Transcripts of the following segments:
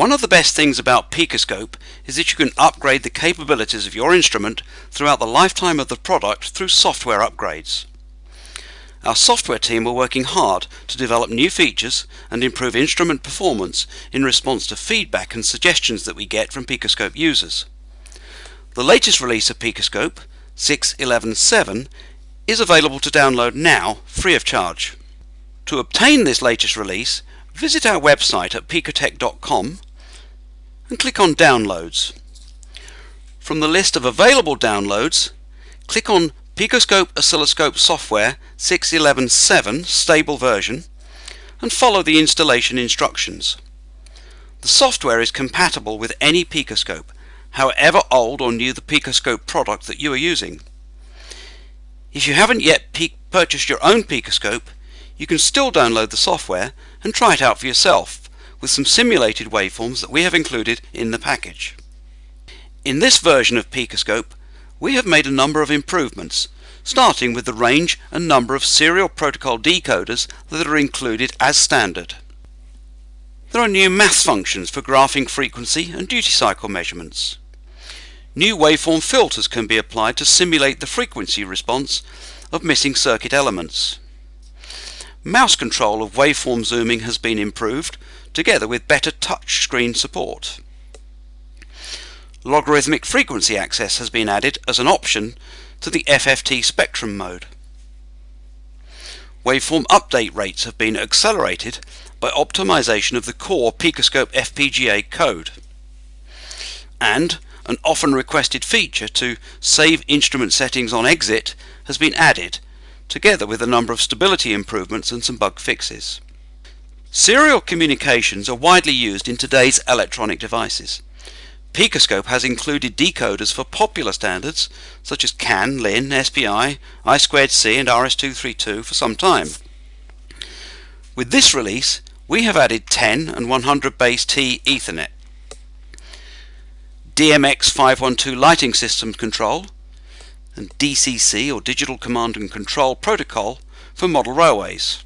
One of the best things about PicoScope is that you can upgrade the capabilities of your instrument throughout the lifetime of the product through software upgrades. Our software team are working hard to develop new features and improve instrument performance in response to feedback and suggestions that we get from PicoScope users. The latest release of PicoScope, 6.11.7, is available to download now, free of charge. To obtain this latest release, visit our website at picotech.com and click on Downloads. From the list of available downloads, click on PicoScope Oszilloskope Software 6.11.7 stable version and follow the installation instructions. The software is compatible with any PicoScope, however old or new the PicoScope product that you are using. If you haven't yet purchased your own PicoScope, you can still download the software and try it out for yourself with some simulated waveforms that we have included in the package. In this version of PicoScope, we have made a number of improvements, starting with the range and number of serial protocol decoders that are included as standard. There are new math functions for graphing frequency and duty cycle measurements. New waveform filters can be applied to simulate the frequency response of missing circuit elements. Mouse control of waveform zooming has been improved, together with better touch screen support. Logarithmic frequency access has been added as an option to the FFT spectrum mode. Waveform update rates have been accelerated by optimization of the core PicoScope FPGA code. And an often requested feature to save instrument settings on exit has been added, together with a number of stability improvements and some bug fixes. Serial communications are widely used in today's electronic devices. PicoScope has included decoders for popular standards such as CAN, LIN, SPI, I2C and RS-232 for some time. With this release, we have added 10 and 100 base T Ethernet, DMX512 lighting system control, and DCC or Digital Command and Control protocol for model railways.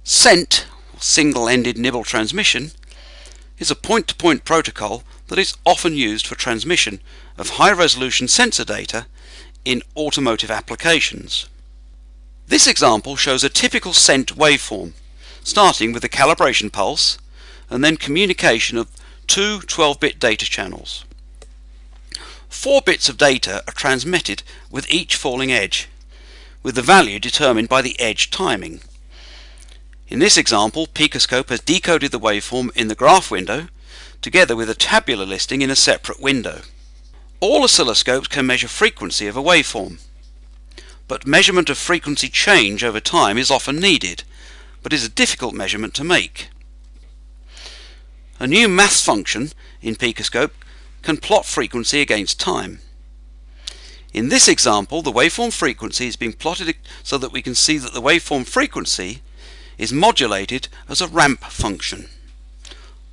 CENT, single-ended nibble transmission, is a point-to-point protocol that is often used for transmission of high-resolution sensor data in automotive applications. This example shows a typical CENT waveform, starting with a calibration pulse and then communication of two 12-bit data channels. 4 bits of data are transmitted with each falling edge, with the value determined by the edge timing. In this example, PicoScope has decoded the waveform in the graph window, together with a tabular listing in a separate window. All oscilloscopes can measure frequency of a waveform, but measurement of frequency change over time is often needed, but is a difficult measurement to make. A new math function in PicoScope can plot frequency against time. In this example, the waveform frequency is being plotted so that we can see that the waveform frequency is modulated as a ramp function.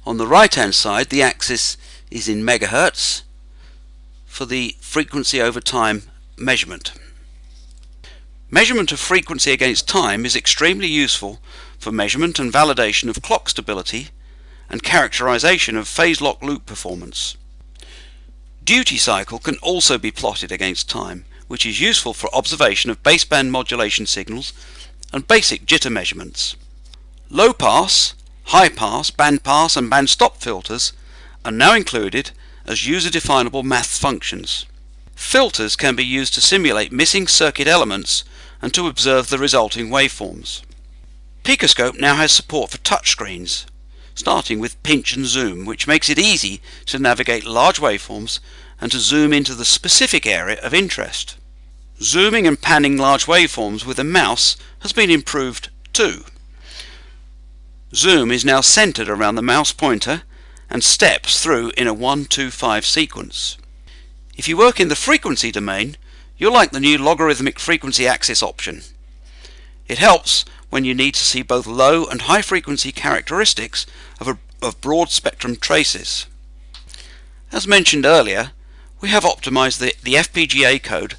On the right hand side, the axis is in megahertz for the frequency over time measurement. Measurement of frequency against time is extremely useful for measurement and validation of clock stability and characterization of phase lock loop performance. Duty cycle can also be plotted against time, which is useful for observation of baseband modulation signals and basic jitter measurements. Low pass, high pass, band pass and band stop filters are now included as user-definable math functions. Filters can be used to simulate missing circuit elements and to observe the resulting waveforms. PicoScope now has support for touchscreens, starting with pinch and zoom, which makes it easy to navigate large waveforms and to zoom into the specific area of interest. Zooming and panning large waveforms with a mouse has been improved too. Zoom is now centered around the mouse pointer and steps through in a 1-2-5 sequence. If you work in the frequency domain, you'll like the new logarithmic frequency axis option. It helps when you need to see both low and high frequency characteristics of broad spectrum traces. As mentioned earlier, we have optimized the FPGA code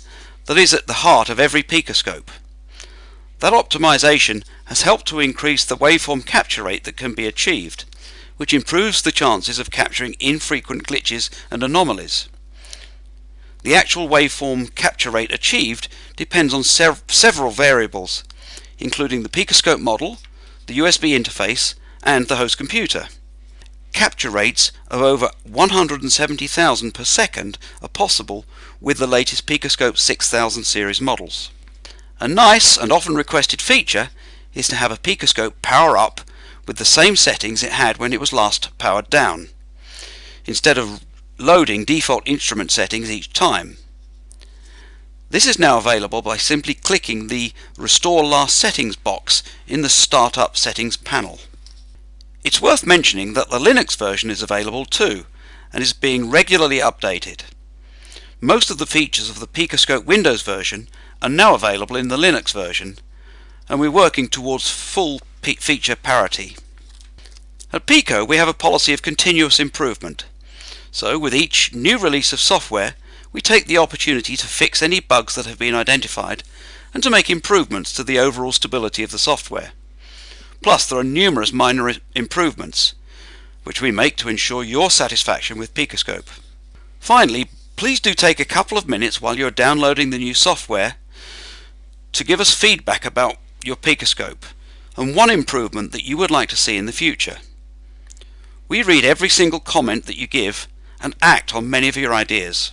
that is at the heart of every PicoScope. That optimization has helped to increase the waveform capture rate that can be achieved, which improves the chances of capturing infrequent glitches and anomalies. The actual waveform capture rate achieved depends on several variables, including the PicoScope model, the USB interface, and the host computer. Capture rates of over 170,000 per second are possible with the latest PicoScope 6000 series models. A nice and often requested feature is to have a PicoScope power up with the same settings it had when it was last powered down, instead of loading default instrument settings each time. This is now available by simply clicking the Restore Last Settings box in the Startup Settings panel. It's worth mentioning that the Linux version is available too, and is being regularly updated. Most of the features of the PicoScope Windows version are now available in the Linux version, and we're working towards full feature parity. At Pico, we have a policy of continuous improvement. So with each new release of software, we take the opportunity to fix any bugs that have been identified and to make improvements to the overall stability of the software. Plus, there are numerous minor improvements which we make to ensure your satisfaction with PicoScope. Finally, please do take a couple of minutes while you're downloading the new software to give us feedback about your PicoScope and one improvement that you would like to see in the future. We read every single comment that you give and act on many of your ideas.